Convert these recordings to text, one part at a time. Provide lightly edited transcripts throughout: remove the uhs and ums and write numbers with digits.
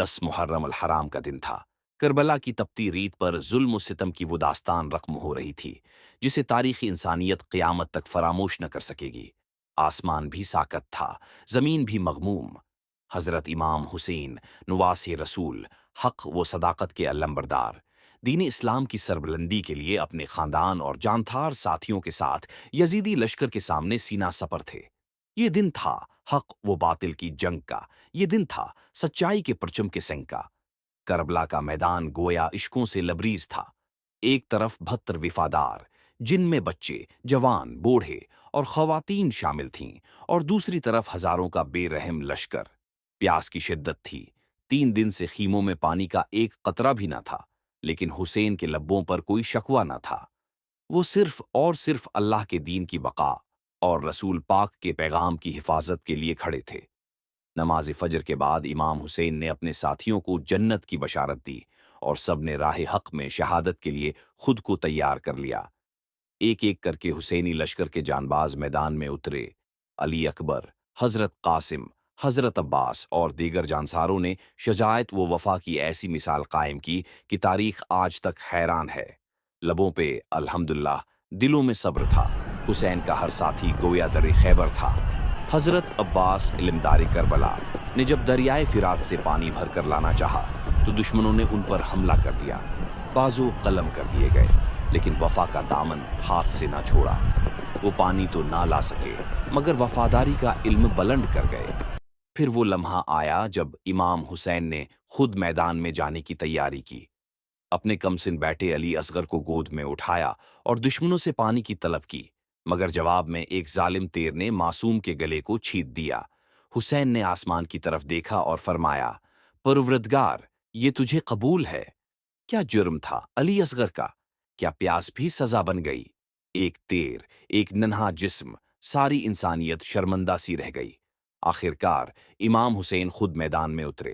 10 मुहर्रम अल हराम का दिन था। करबला की तपती रीत पर जुल्म और सितम की वो दास्तान रक़्म हो रही थी जिसे तारीख़ी इंसानियत क़यामत तक फरामोश न कर सकेगी। आसमान भी साकत था, ज़मीन भी मग़मूम। हज़रत इमाम हुसैन नवासे रसूल, हक़ व सदाकत के अलंबरदार, दीन इस्लाम की सरबुलंदी के लिए अपने ख़ानदान और जानथार साथियों के साथ यजीदी लश्कर के सामने सीना सपर थे। ये दिन था हक़ व बातिल की जंग का, ये दिन था सच्चाई के परचम के संग का। करबला का मैदान गोया इश्कों से लबरीज था। एक तरफ 72 विफादार, जिनमें बच्चे, जवान, बूढ़े और ख़वातीन शामिल थीं, और दूसरी तरफ हज़ारों का बेरहम लश्कर। प्यास की शिद्दत थी। 3 दिन से ख़ीमों में पानी का एक कतरा भी न था, लेकिन हुसैन के लब्बों पर कोई शकवा न था। वो सिर्फ और सिर्फ अल्लाह के दीन की बका और रसूल पाक के पैगाम की हिफाजत के लिए खड़े थे। नमाज फजर के बाद इमाम हुसैन ने अपने साथियों को जन्नत की बशारत दी और सब ने राह हक में शहादत के लिए खुद को तैयार कर लिया। एक एक करके हुसैनी लश्कर के जानबाज मैदान में उतरे। अली अकबर, हजरत कासिम, हजरत अब्बास और दीगर जानसारों ने शजायत व वफा की ऐसी मिसाल कायम की कि तारीख आज तक हैरान है। लबों पे अल्हम्दुलिल्लाह, दिलों में सब्र था। हुसैन का हर साथी गोया दर खैबर था। हजरत अब्बास इल्मदारी करबला ने जब दरियाए फिरात से पानी भरकर लाना चाहा तो दुश्मनों ने उन पर हमला कर दिया। बाजू कलम कर दिए गए, लेकिन वफा का दामन हाथ से ना छोड़ा। वो पानी तो ना ला सके, मगर वफादारी का इल्म बुलंद कर गए। फिर वो लम्हा आया जब इमाम हुसैन ने खुद मैदान में जाने की तैयारी की। अपने कमसिन बेटे अली असगर को गोद में उठाया और दुश्मनों से पानी की तलब की, मगर जवाब में एक जालिम तीर ने मासूम के गले को छींट दिया। हुसैन ने आसमान की तरफ देखा और फरमाया, परवरदिगार, ये तुझे कबूल है। क्या जुर्म था अली असगर का? क्या प्यास भी सजा बन गई? एक तीर, एक नन्हा जिस्म, सारी इंसानियत शर्मंदा सी रह गई। आखिरकार इमाम हुसैन खुद मैदान में उतरे,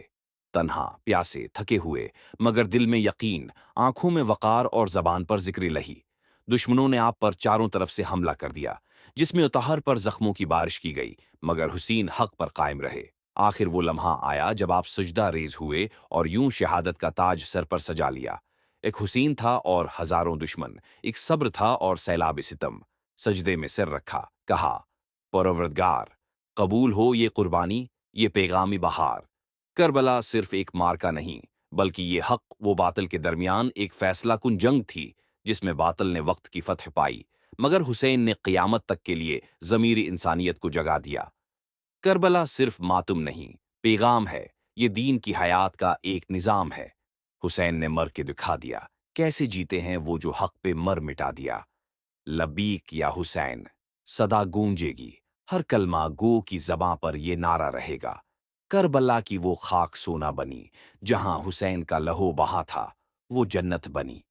तन्हा, प्यासे, थके हुए, मगर दिल में यकीन, आंखों में वकार और जबान पर जिक्र लही। दुश्मनों ने आप पर चारों तरफ से हमला कर दिया, जिसमें उतहर पर जख्मों की बारिश की गई, मगर हुसैन हक पर कायम रहे। आखिर वो लम्हा आया जब आप सुजदा रेज हुए और यूं शहादत का ताज सर पर सजा लिया। एक हुसैन था और हजारों दुश्मन, एक सब्र था और सैलाब सितम। सजदे में सिर रखा, कहा, परवरदिगार, कबूल हो ये कुर्बानी, ये पैगामी बहार। करबला सिर्फ एक मार्का नहीं, बल्कि ये हक वो बातिल के दरमियान एक फैसला कुन जंग थी, जिसमें बातिल ने वक्त की फतह पाई, मगर हुसैन ने क़यामत तक के लिए ज़मीरी इंसानियत को जगा दिया। करबला सिर्फ मातम नहीं, पैगाम है। ये दीन की हयात का एक निज़ाम है। हुसैन ने मर के दिखा दिया कैसे जीते हैं वो जो हक पे मर मिटा दिया। लब्बीक या हुसैन सदा गूंजेगी, हर कलमा गो की ज़बां पर ये नारा रहेगा। करबला की वो खाक सोना बनी, जहां हुसैन का लहो बहा था, वो जन्नत बनी।